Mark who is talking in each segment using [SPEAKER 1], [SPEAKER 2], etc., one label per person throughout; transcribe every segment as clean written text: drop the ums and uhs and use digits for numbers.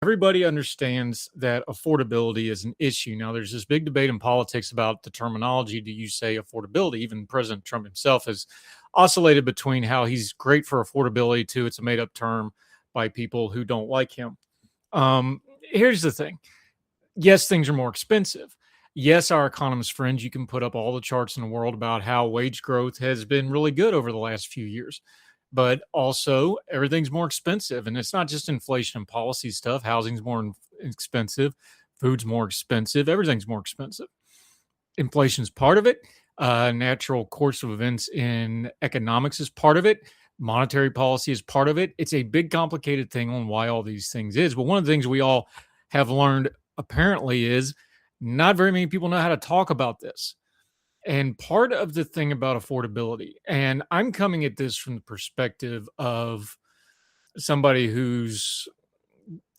[SPEAKER 1] everybody understands that affordability is an issue. Now, there's this big debate in politics about the terminology. Do you say affordability? Even President Trump himself has oscillated between how he's great for affordability to it's a made up term by people who don't like him. Here's the thing. Yes, things are more expensive. Yes, our economist friends, you can put up all the charts in the world about how wage growth has been really good over the last few years. But also, everything's more expensive. And it's not just inflation and policy stuff. Housing's more expensive, food's more expensive, everything's more expensive. Inflation's part of it. Natural course of events in economics is part of it. Monetary policy is part of it. It's a big, complicated thing on why all these things is. But one of the things we all have learned apparently is not very many people know how to talk about this. And part of the thing about affordability, and I'm coming at this from the perspective of somebody who's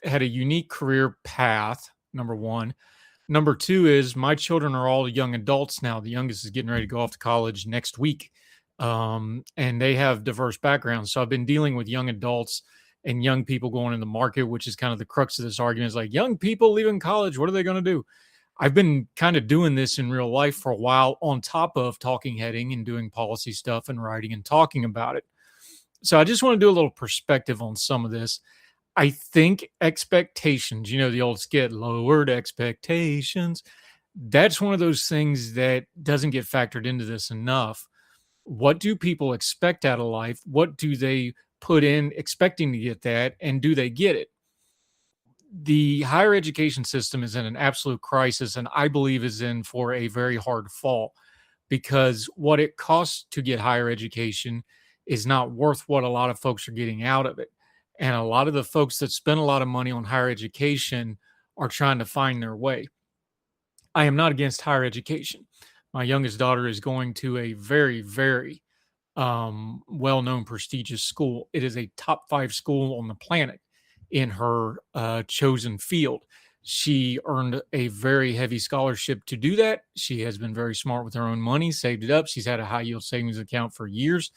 [SPEAKER 1] had a unique career path, number one. Number two is my children are all young adults now. The youngest is getting ready to go off to college next week. And they have diverse backgrounds. So I've been dealing with young adults and young people going in the market, which is kind of the crux of this argument. Is like, young people leaving college, what are they going to do? I've been kind of doing this in real life for a while on top of talking heading and doing policy stuff and writing and talking about it. So I just want to do a little perspective on some of this. I think expectations, the old skit, lowered expectations. That's one of those things that doesn't get factored into this enough. What do people expect out of life? What do they put in expecting to get that? And do they get it? The higher education system is in an absolute crisis, and I believe is in for a very hard fall, because what it costs to get higher education is not worth what a lot of folks are getting out of it. And a lot of the folks that spend a lot of money on higher education are trying to find their way. I am not against higher education. My youngest daughter is going to a very, very well-known, prestigious school. It is a top 5 school on the planet in her chosen field. She earned a very heavy scholarship to do that. She has been very smart with her own money, saved it up. She's had a high yield savings account for years.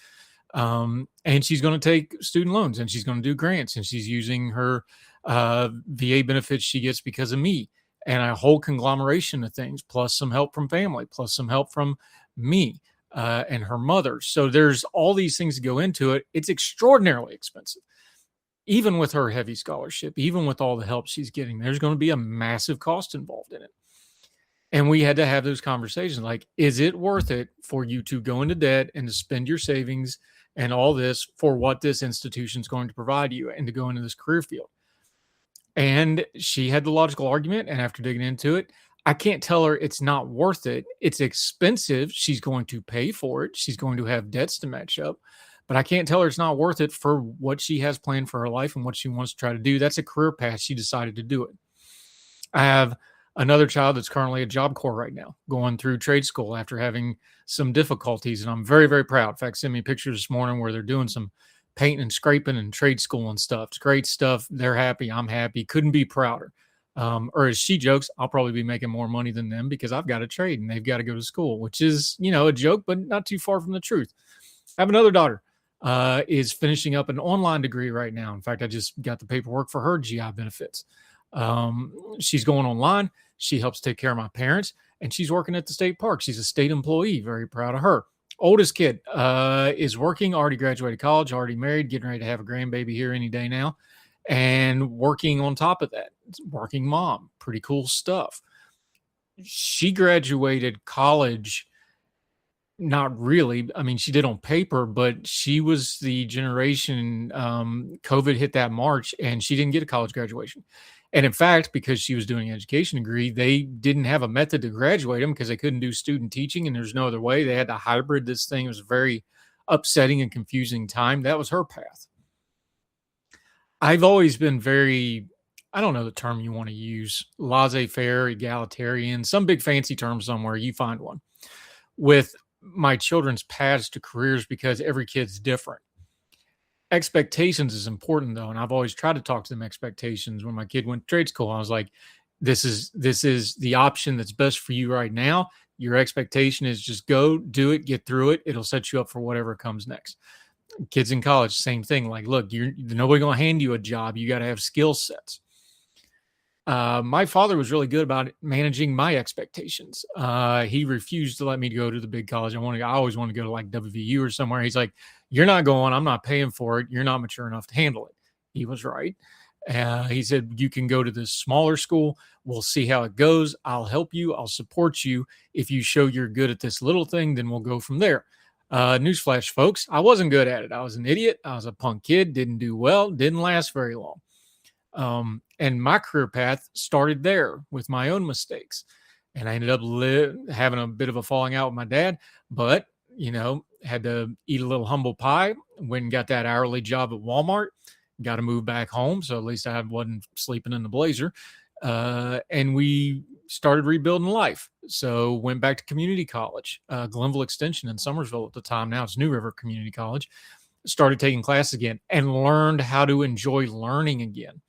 [SPEAKER 1] And she's going to take student loans, and she's going to do grants, and she's using her VA benefits she gets because of me, and a whole conglomeration of things, plus some help from family, plus some help from me and her mother. So there's all these things that go into it. It's extraordinarily expensive. Even with her heavy scholarship, even with all the help she's getting, there's going to be a massive cost involved in it. And we had to have those conversations like, is it worth it for you to go into debt and to spend your savings and all this for what this institution is going to provide you and to go into this career field? And she had the logical argument. And after digging into it, I can't tell her it's not worth it. It's expensive. She's going to pay for it. She's going to have debts to match up. But I can't tell her it's not worth it for what she has planned for her life and what she wants to try to do. That's a career path. She decided to do it. I have another child that's currently at Job Corps right now, going through trade school after having some difficulties. And I'm very, very proud. In fact, sent me pictures this morning where they're doing some painting and scraping and trade school and stuff. It's great stuff. They're happy. I'm happy. Couldn't be prouder. Or as she jokes, I'll probably be making more money than them because I've got to trade and they've got to go to school, which is, a joke, but not too far from the truth. I have another daughter. Is finishing up an online degree right now. In fact, I just got the paperwork for her GI benefits. She's going online. She helps take care of my parents, and she's working at the state park. She's a state employee. Very proud of her. Oldest kid is working, already graduated college, already married, getting ready to have a grandbaby here any day now, and working on top of that. Working mom. Pretty cool stuff. She graduated college. Not really. I mean, she did on paper, but she was the generation COVID hit that March, and she didn't get a college graduation. And in fact, because she was doing an education degree, they didn't have a method to graduate them because they couldn't do student teaching, and there's no other way. They had to hybrid this thing. It was a very upsetting and confusing time. That was her path. I've always been very, I don't know the term you want to use, laissez-faire, egalitarian, some big fancy term somewhere. You find one. With my children's paths to careers, because every kid's different. Expectations is important though. And I've always tried to talk to them expectations. When my kid went to trade school, I was like, this is the option that's best for you right now. Your expectation is just go do it, get through it. It'll set you up for whatever comes next. Kids in college, same thing. Like, look, nobody going to hand you a job. You got to have skill sets. My father was really good about managing my expectations. He refused to let me go to the big college. I always wanted to go to like WVU or somewhere. He's like, "You're not going. I'm not paying for it. You're not mature enough to handle it." He was right. He said, "You can go to this smaller school. We'll see how it goes. I'll help you. I'll support you. If you show you're good at this little thing, then we'll go from there." Newsflash, folks, I wasn't good at it. I was an idiot. I was a punk kid. Didn't do well. Didn't last very long. And my career path started there with my own mistakes. And I ended up having a bit of a falling out with my dad, but, had to eat a little humble pie. Went and got that hourly job at Walmart, got to move back home. So at least I wasn't sleeping in the blazer. And we started rebuilding life. So went back to community college, Glenville Extension in Summersville at the time. Now it's New River Community College. Started taking classes again and learned how to enjoy learning again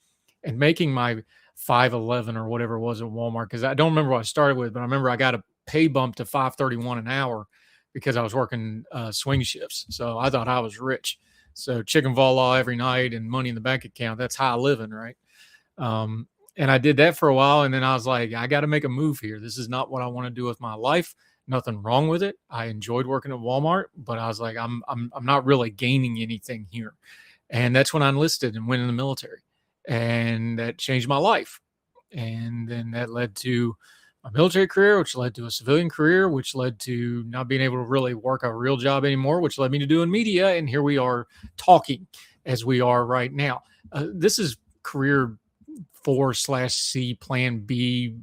[SPEAKER 1] and making my 511 or whatever it was at Walmart. Cause I don't remember what I started with, but I remember I got a pay bump to 531 an hour because I was working swing shifts. So I thought I was rich. So chicken voila every night and money in the bank account. That's high living. Right. And I did that for a while. And then I was like, I got to make a move here. This is not what I want to do with my life. Nothing wrong with it. I enjoyed working at Walmart, but I was like, I'm not really gaining anything here. And that's when I enlisted and went in the military. And that changed my life. And then that led to a military career, which led to a civilian career, which led to not being able to really work a real job anymore, which led me to doing media. And here we are talking as we are right now. This is career 4/C plan B,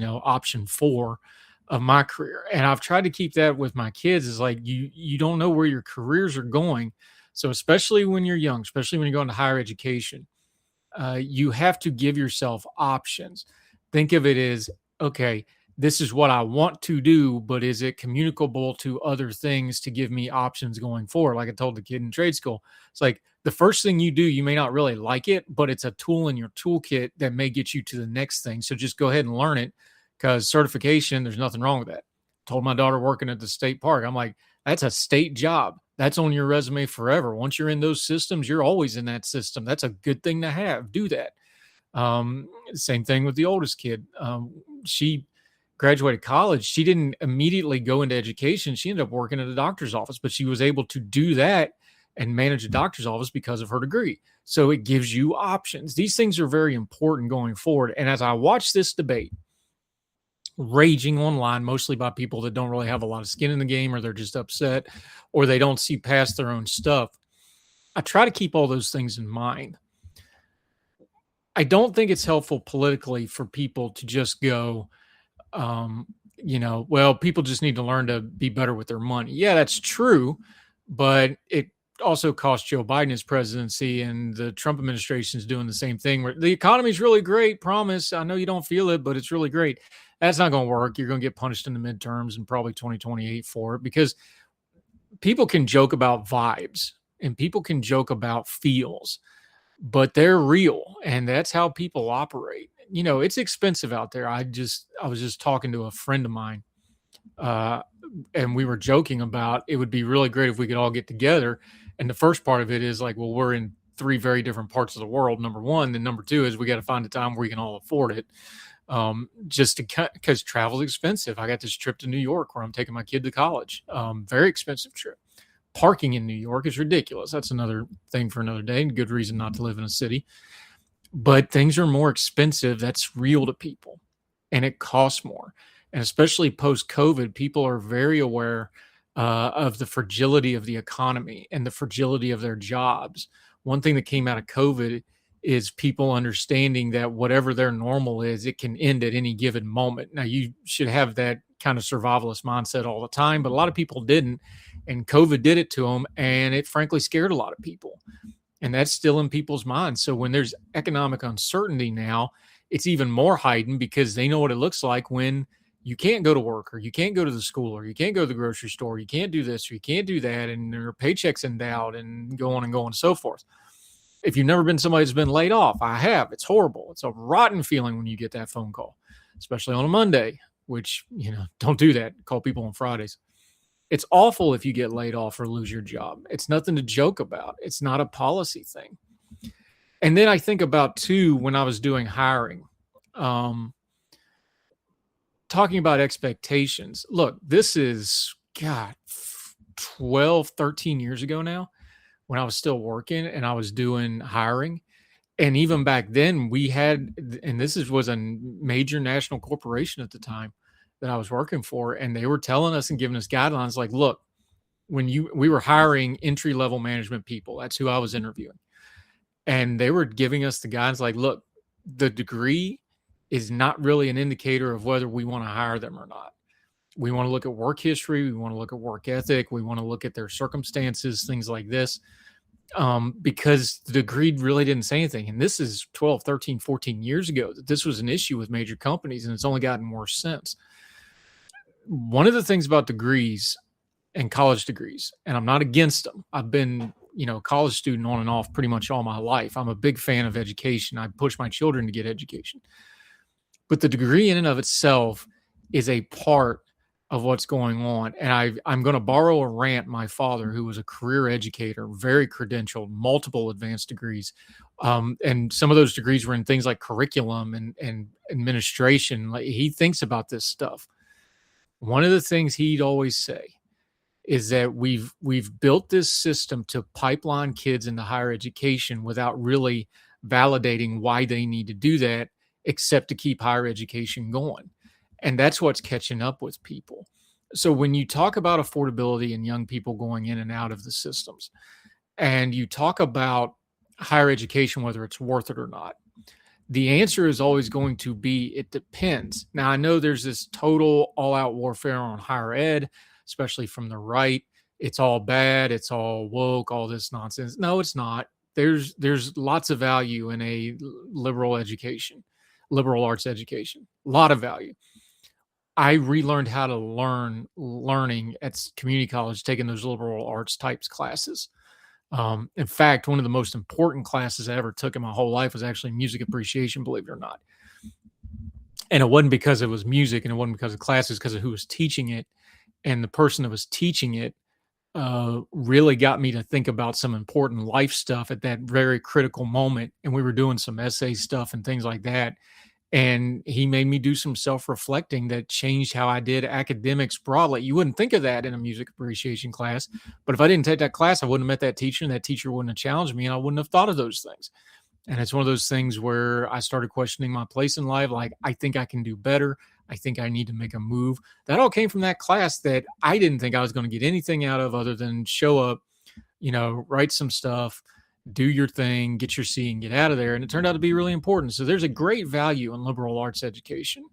[SPEAKER 1] option 4 of my career. And I've tried to keep that with my kids is like, you don't know where your careers are going. So especially when you're young, especially when you go into higher education, you have to give yourself options. Think of it as, okay, this is what I want to do, but is it communicable to other things to give me options going forward? Like I told the kid in trade school, it's like the first thing you do, you may not really like it, but it's a tool in your toolkit that may get you to the next thing. So just go ahead and learn it because certification, there's nothing wrong with that. Told my daughter working at the state park, I'm like, that's a state job. That's on your resume forever. Once you're in those systems, you're always in that system. That's a good thing to have. Do that. Same thing with the oldest kid. She graduated college. She didn't immediately go into education. She ended up working at a doctor's office, but she was able to do that and manage a doctor's office because of her degree. So it gives you options. These things are very important going forward. And as I watch this debate raging online, mostly by people that don't really have a lot of skin in the game, or they're just upset, or they don't see past their own stuff, I try to keep all those things in mind. I don't think it's helpful politically for people to just go, well, people just need to learn to be better with their money. Yeah, that's true. But it also cost Joe Biden his presidency, and the Trump administration is doing the same thing where the economy is really great. Promise. I know you don't feel it, but it's really great. That's not going to work. You're going to get punished in the midterms and probably 2028 for it, because people can joke about vibes and people can joke about feels, but they're real. And that's how people operate. It's expensive out there. I was just talking to a friend of mine, and we were joking about it would be really great if we could all get together. And the first part of it is like, well, we're in 3 very different parts of the world. Number one. Then number 2 is we got to find a time where we can all afford it. Just to cut, because travel is expensive. I got this trip to New York where I'm taking my kid to college. Very expensive trip. Parking in New York is ridiculous. That's another thing for another day, and good reason not to live in a city. But things are more expensive. That's real to people, and it costs more. And especially post-COVID, people are very aware of the fragility of the economy and the fragility of their jobs. One thing that came out of COVID is people understanding that whatever their normal is, it can end at any given moment. Now, you should have that kind of survivalist mindset all the time, but a lot of people didn't, and COVID did it to them, and it frankly scared a lot of people. And that's still in people's minds. So when there's economic uncertainty now, it's even more heightened because they know what it looks like when you can't go to work, or you can't go to the school, or you can't go to the grocery store, you can't do this, or you can't do that, and your paycheck's in doubt, and go on and so forth. If you've never been somebody that's been laid off, I have. It's horrible. It's a rotten feeling when you get that phone call, especially on a Monday, which, don't do that. Call people on Fridays. It's awful if you get laid off or lose your job. It's nothing to joke about. It's not a policy thing. And then I think about, too, when I was doing hiring, Um, Talking about expectations. Look, this is God, 12, 13 years ago now when I was still working and I was doing hiring. And even back then, we had, and was a major national corporation at the time that I was working for, and they were telling us and giving us guidelines like, look, we were hiring entry level management people. That's who I was interviewing. And they were giving us the guidance like, look, the degree is not really an indicator of whether we want to hire them or not. We want to look at work history. We want to look at work ethic. We want to look at their circumstances, things like this, because the degree really didn't say anything. And this is 12, 13, 14 years ago that this was an issue with major companies, and it's only gotten worse since. One of the things about degrees and college degrees, and I'm not against them. I've been, a college student on and off pretty much all my life. I'm a big fan of education. I push my children to get education. But the degree in and of itself is a part of what's going on. And I'm going to borrow a rant my father, who was a career educator, very credentialed, multiple advanced degrees. And some of those degrees were in things like curriculum and administration. Like, he thinks about this stuff. One of the things he'd always say is that we've built this system to pipeline kids into higher education without really validating why they need to do that, except to keep higher education going. And that's what's catching up with people. So when you talk about affordability and young people going in and out of the systems, and you talk about higher education, whether it's worth it or not, the answer is always going to be, it depends. Now, I know there's this total all-out warfare on higher ed, especially from the right. It's all bad. It's all woke, all this nonsense. No, it's not. There's lots of value in a liberal arts education, a lot of value. I relearned how to learning at community college, taking those liberal arts types classes. In fact, one of the most important classes I ever took in my whole life was actually music appreciation, believe it or not. And it wasn't because it was music, and it wasn't because of classes, because of who was teaching it. And the person that was teaching it really got me to think about some important life stuff at that very critical moment. And we were doing some essay stuff and things like that. And he made me do some self-reflecting that changed how I did academics broadly. You wouldn't think of that in a music appreciation class, but if I didn't take that class, I wouldn't have met that teacher, and that teacher wouldn't have challenged me, and I wouldn't have thought of those things. And it's one of those things where I started questioning my place in life. Like, I think I can do better. I think I need to make a move. That all came from that class that I didn't think I was going to get anything out of other than show up, write some stuff, do your thing, get your C, and get out of there. And it turned out to be really important. So there's a great value in liberal arts education.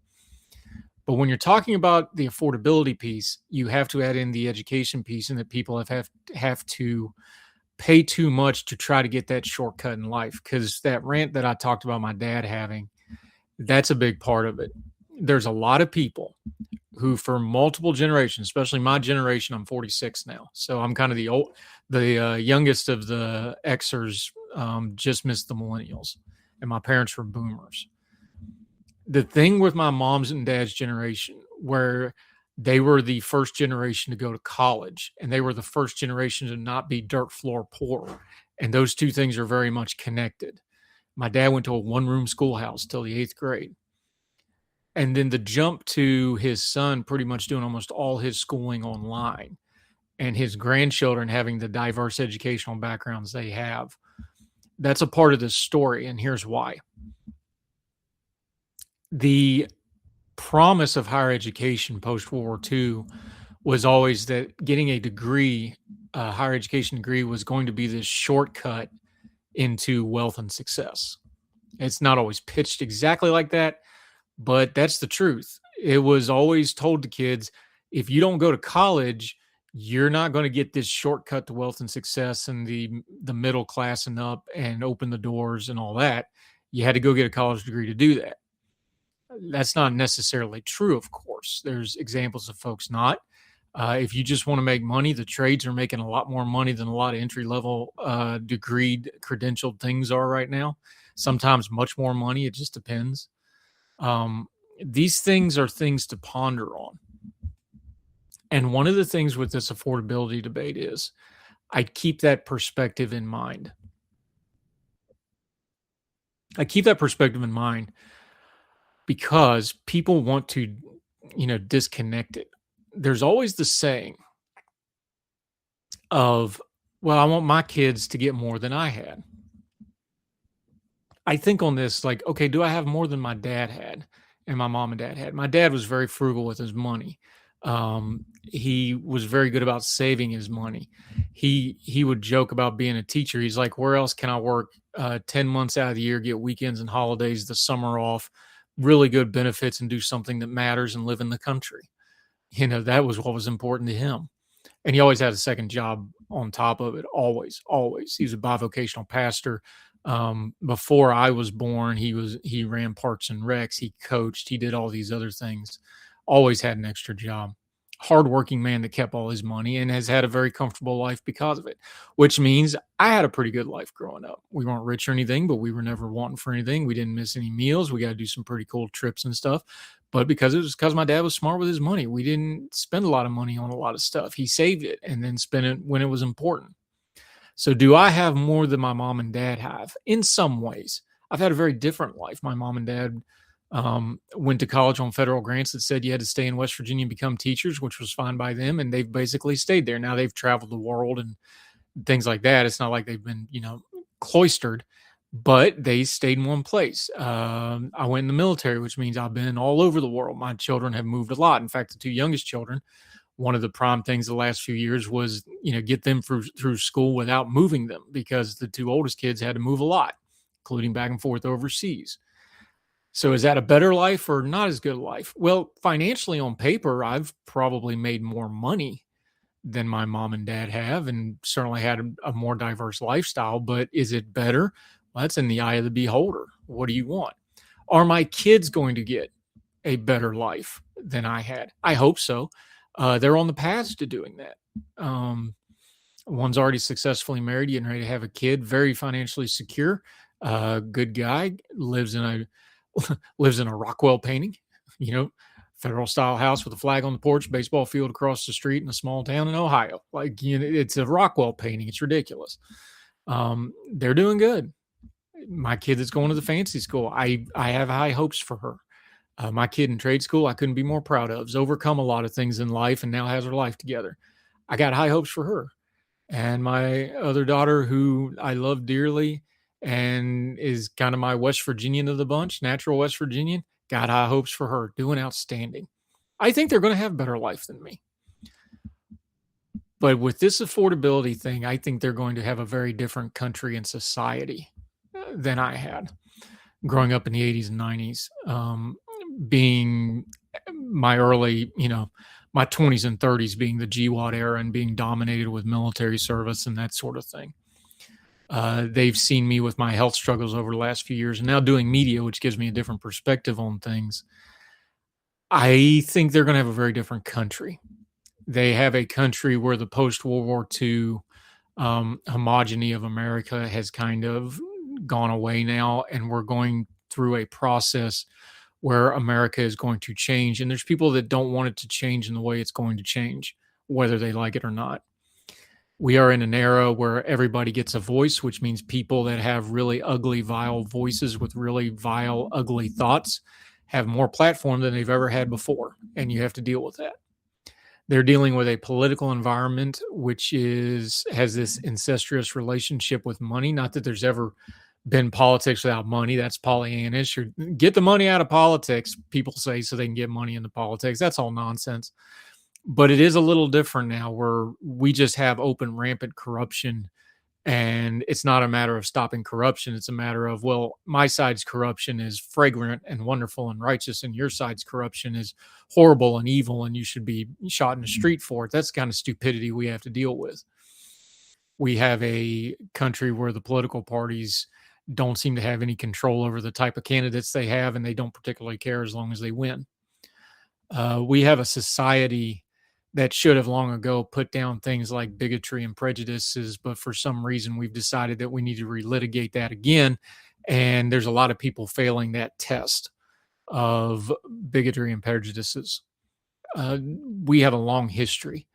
[SPEAKER 1] But when you're talking about the affordability piece, you have to add in the education piece, and that people have to pay too much to try to get that shortcut in life. Because that rant that I talked about my dad having, that's a big part of it. There's a lot of people who, for multiple generations, especially my generation, I'm 46 now, so I'm kind of the youngest of the Xers, just missed the millennials, and my parents were boomers. The thing with my mom's and dad's generation, where they were the first generation to go to college, and they were the first generation to not be dirt floor poor, and those two things are very much connected. My dad went to a one-room schoolhouse till the 8th grade. And then the jump to his son pretty much doing almost all his schooling online, and his grandchildren having the diverse educational backgrounds they have. That's a part of this story, and here's why. The promise of higher education post-World War II was always that getting a degree, a higher education degree, was going to be this shortcut into wealth and success. It's not always pitched exactly like that, but that's the truth. It was always told to kids, if you don't go to college, you're not going to get this shortcut to wealth and success and the middle class and up and open the doors and all that. You had to go get a college degree to do that. That's not necessarily true, of course. There's examples of folks not. If you just want to make money, the trades are making a lot more money than a lot of entry-level degreed, credentialed things are right now. Sometimes much more money. It just depends. These things are things to ponder on. And one of the things with this affordability debate is I keep that perspective in mind. because people want to, disconnect it. There's always the saying of, well, I want my kids to get more than I had. I think on this, like, okay, do I have more than my dad had and my mom and dad had? My dad was very frugal with his money. He was very good about saving his money. He would joke about being a teacher. He's like, where else can I work 10 months out of the year, get weekends and holidays, the summer off, really good benefits, and do something that matters and live in the country? That was what was important to him. And he always had a second job on top of it. Always, always. He was a bivocational pastor. Before I was born, he ran Parks and Recs. He coached. He did all these other things. Always had an extra job. Hardworking man that kept all his money and has had a very comfortable life because of it. Which means I had a pretty good life growing up. We weren't rich or anything, but we were never wanting for anything. We didn't miss any meals. We got to do some pretty cool trips and stuff. But because my dad was smart with his money, we didn't spend a lot of money on a lot of stuff. He saved it and then spent it when it was important. So, do I have more than my mom and dad have? In some ways, I've had a very different life. My mom and dad went to college on federal grants that said you had to stay in West Virginia and become teachers, which was fine by them. And they've basically stayed there. Now they've traveled the world and things like that. It's not like they've been, cloistered, but they stayed in one place. I went in the military, which means I've been all over the world. My children have moved a lot. In fact, the two youngest children, one of the prime things the last few years was, get them through school without moving them, because the two oldest kids had to move a lot, including back and forth overseas. So is that a better life or not as good a life? Well, financially on paper, I've probably made more money than my mom and dad have, and certainly had a more diverse lifestyle. But is it better? Well, that's in the eye of the beholder. What do you want? Are my kids going to get a better life than I had? I hope so. They're on the path to doing that. One's already successfully married, getting ready to have a kid, very financially secure, good guy, lives in a Rockwell painting, you know, federal style house with a flag on the porch, baseball field across the street in a small town in Ohio. Like, it's a Rockwell painting. It's ridiculous. They're doing good. My kid that's going to the fancy school, I have high hopes for her. My kid in trade school, I couldn't be more proud of. Has overcome a lot of things in life and now has her life together. I got high hopes for her. And my other daughter, who I love dearly and is kind of my West Virginian of the bunch, natural West Virginian, got high hopes for her, doing outstanding. I think they're going to have a better life than me. But with this affordability thing, I think they're going to have a very different country and society than I had growing up in the 80s and 90s. Being my early, my 20s and 30s being the GWAT era and being dominated with military service and that sort of thing. They've seen me with my health struggles over the last few years and now doing media, which gives me a different perspective on things. I think they're going to have a very different country. They have a country where the post-World War II homogeny of America has kind of gone away now, and we're going through a process where America is going to change. And there's people that don't want it to change in the way it's going to change, whether they like it or not. We are in an era where everybody gets a voice, which means people that have really ugly, vile voices with really vile, ugly thoughts have more platform than they've ever had before. And you have to deal with that. They're dealing with a political environment which has this incestuous relationship with money. Not that there's ever been politics without money. That's Pollyannish. Or get the money out of politics, people say, so they can get money into politics. That's all nonsense. But it is a little different now, where we just have open, rampant corruption. And it's not a matter of stopping corruption. It's a matter of, well, my side's corruption is fragrant and wonderful and righteous, and your side's corruption is horrible and evil, and you should be shot in the street for it. That's the kind of stupidity we have to deal with. We have a country where the political parties don't seem to have any control over the type of candidates they have, and they don't particularly care as long as they win. We have a society that should have long ago put down things like bigotry and prejudices, but for some reason we've decided that we need to relitigate that again. And there's a lot of people failing that test of bigotry and prejudices. We have a long history.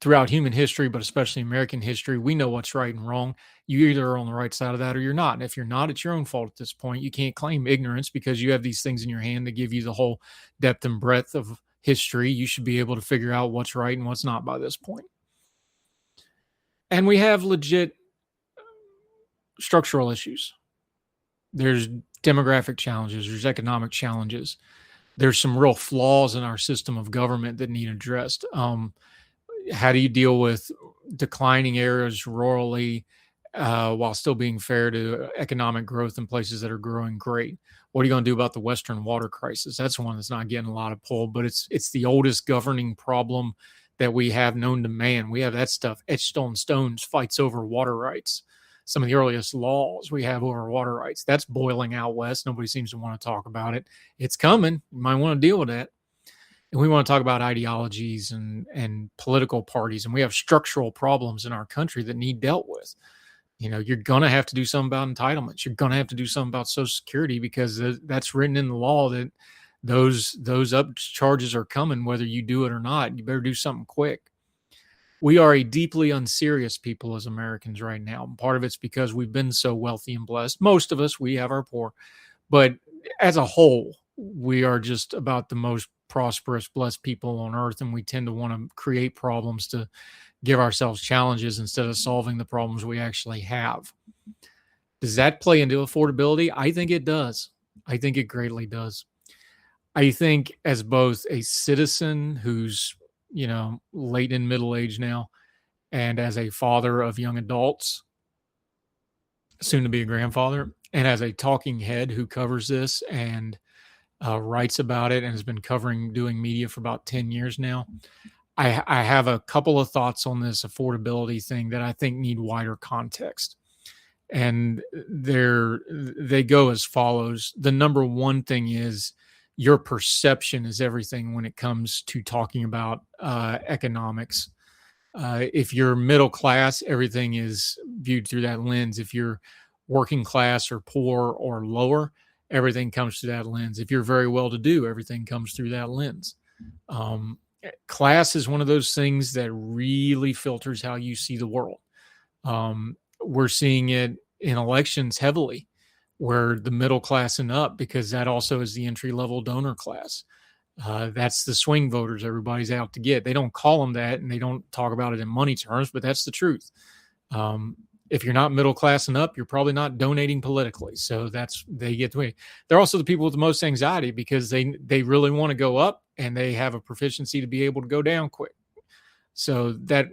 [SPEAKER 1] throughout human history, but especially American history, we know what's right and wrong. You either are on the right side of that or you're not. And if you're not, it's your own fault at this point. You can't claim ignorance because you have these things in your hand that give you the whole depth and breadth of history. You should be able to figure out what's right and what's not by this point. And we have legit structural issues. There's demographic challenges, there's economic challenges. There's some real flaws in our system of government that need addressed. How do you deal with declining areas rurally while still being fair to economic growth in places that are growing great? What are you going to do about the Western water crisis? That's one that's not getting a lot of pull, but it's the oldest governing problem that we have known to man. We have that stuff etched on stones, fights over water rights. Some of the earliest laws we have over water rights. That's boiling out west. Nobody seems to want to talk about it. It's coming. You might want to deal with that. And we want to talk about ideologies and political parties. And we have structural problems in our country that need dealt with. You're going to have to do something about entitlements. You're going to have to do something about Social Security because that's written in the law that those up charges are coming, whether you do it or not. You better do something quick. We are a deeply unserious people as Americans right now. Part of it's because we've been so wealthy and blessed. Most of us, we have our poor. But as a whole, we are just about the most prosperous, blessed people on earth. And we tend to want to create problems to give ourselves challenges instead of solving the problems we actually have. Does that play into affordability? I think it does. I think it greatly does. I think as both a citizen who's late in middle age now, and as a father of young adults, soon to be a grandfather, and as a talking head who covers this and writes about it and has been doing media for about 10 years now, I have a couple of thoughts on this affordability thing that I think need wider context. And they go as follows. The number one thing is your perception is everything when it comes to talking about economics. If you're middle class, everything is viewed through that lens. If you're working class or poor or lower, everything comes through that lens. If you're very well-to-do, everything comes through that lens. Class is one of those things that really filters how you see the world. We're seeing it in elections heavily, where the middle class and up, because that also is the entry-level donor class. That's the swing voters everybody's out to get. They don't call them that, and they don't talk about it in money terms, but that's the truth. If you're not middle class and up, you're probably not donating politically. So they get the way. They're also the people with the most anxiety because they really want to go up and they have a proficiency to be able to go down quick. So that,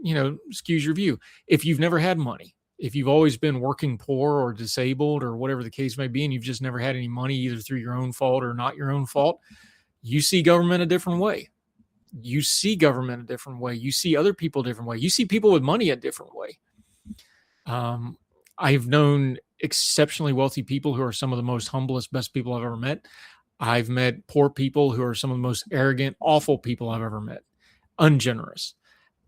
[SPEAKER 1] skews your view. If you've never had money, if you've always been working poor or disabled or whatever the case may be, and you've just never had any money either through your own fault or not your own fault, you see government a different way. You see government a different way. You see other people a different way. You see people with money a different way. I've known exceptionally wealthy people who are some of the most humblest, best people I've ever met. I've met poor people who are some of the most arrogant, awful people I've ever met, ungenerous,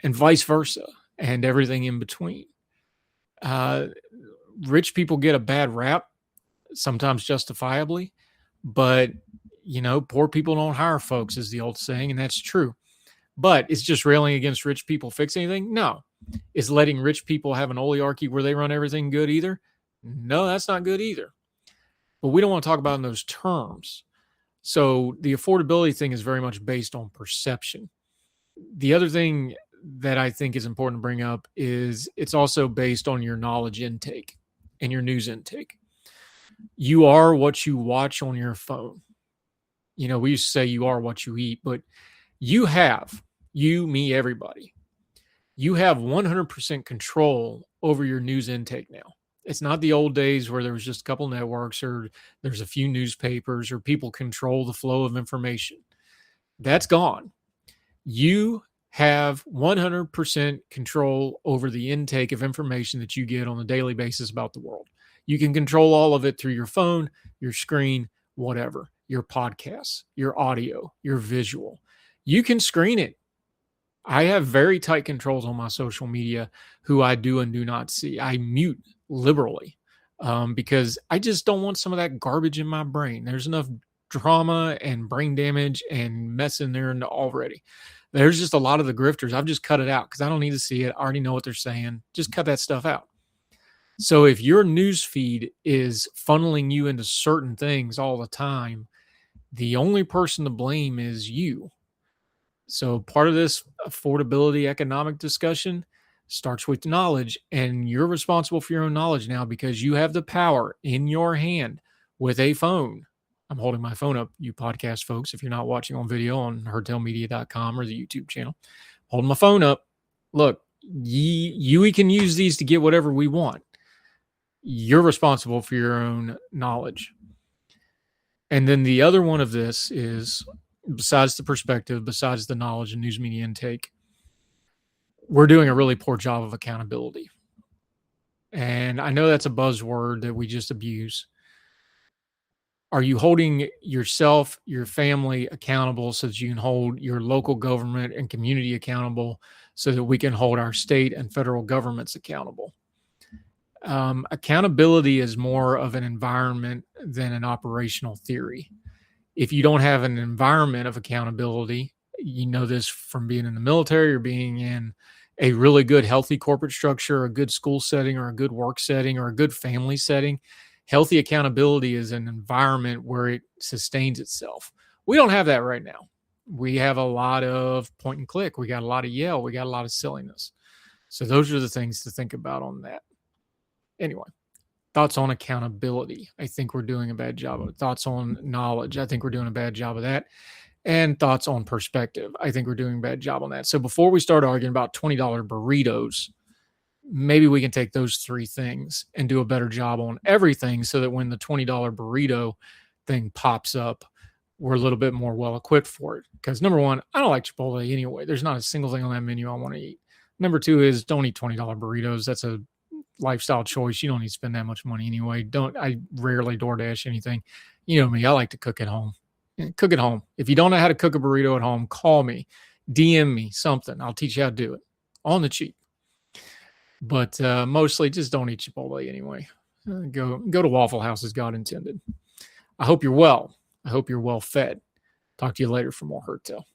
[SPEAKER 1] and vice versa, and everything in between. Rich people get a bad rap, sometimes justifiably, but poor people don't hire folks, is the old saying, and that's true. But it's just railing against rich people fix anything? No. Is letting rich people have an oligarchy where they run everything good either? No, that's not good either. But we don't want to talk about it in those terms. So the affordability thing is very much based on perception. The other thing that I think is important to bring up is it's also based on your knowledge intake and your news intake. You are what you watch on your phone. We used to say you are what you eat, but you, me, everybody, you have 100% control over your news intake now. It's not the old days where there was just a couple networks or there's a few newspapers or people control the flow of information. That's gone. You have 100% control over the intake of information that you get on a daily basis about the world. You can control all of it through your phone, your screen, whatever, your podcasts, your audio, your visual. You can screen it. I have very tight controls on my social media, who I do and do not see. I mute liberally because I just don't want some of that garbage in my brain. There's enough drama and brain damage and mess in there already. There's just a lot of the grifters. I've just cut it out because I don't need to see it. I already know what they're saying. Just cut that stuff out. So if your news feed is funneling you into certain things all the time, the only person to blame is you. So part of this affordability economic discussion starts with knowledge, and you're responsible for your own knowledge now because you have the power in your hand with a phone. I'm holding my phone up, you podcast folks, if you're not watching on video on herdtailmedia.com or the YouTube channel. Holding my phone up. Look, we can use these to get whatever we want. You're responsible for your own knowledge. And then the other one of this is, besides the perspective, besides the knowledge and news media intake, we're doing a really poor job of accountability. And I know that's a buzzword that we just abuse. Are you holding yourself, your family accountable so that you can hold your local government and community accountable so that we can hold our state and federal governments accountable? Accountability is more of an environment than an operational theory. If you don't have an environment of accountability, you know this from being in the military or being in a really good, healthy corporate structure, a good school setting or a good work setting or a good family setting. Healthy accountability is an environment where it sustains itself. We don't have that right now. We have a lot of point and click. We got a lot of yell. We got a lot of silliness. So those are the things to think about on that. Anyway, thoughts on accountability. I think we're doing a bad job of it. Thoughts on knowledge. I think we're doing a bad job of that. And thoughts on perspective. I think we're doing a bad job on that. So before we start arguing about $20 burritos, maybe we can take those three things and do a better job on everything so that when the $20 burrito thing pops up, we're a little bit more well equipped for it. Because number one, I don't like Chipotle anyway. There's not a single thing on that menu I want to eat. Number two is don't eat $20 burritos. That's a lifestyle choice. You don't need to spend that much money anyway. I rarely DoorDash anything. You know me, I like to cook at home. Cook at home. If you don't know how to cook a burrito at home, call me, DM me something. I'll teach you how to do it on the cheap. But mostly just don't eat Chipotle anyway. Go to Waffle House as God intended. I hope you're well. I hope you're well fed. Talk to you later for more Hurt Tale.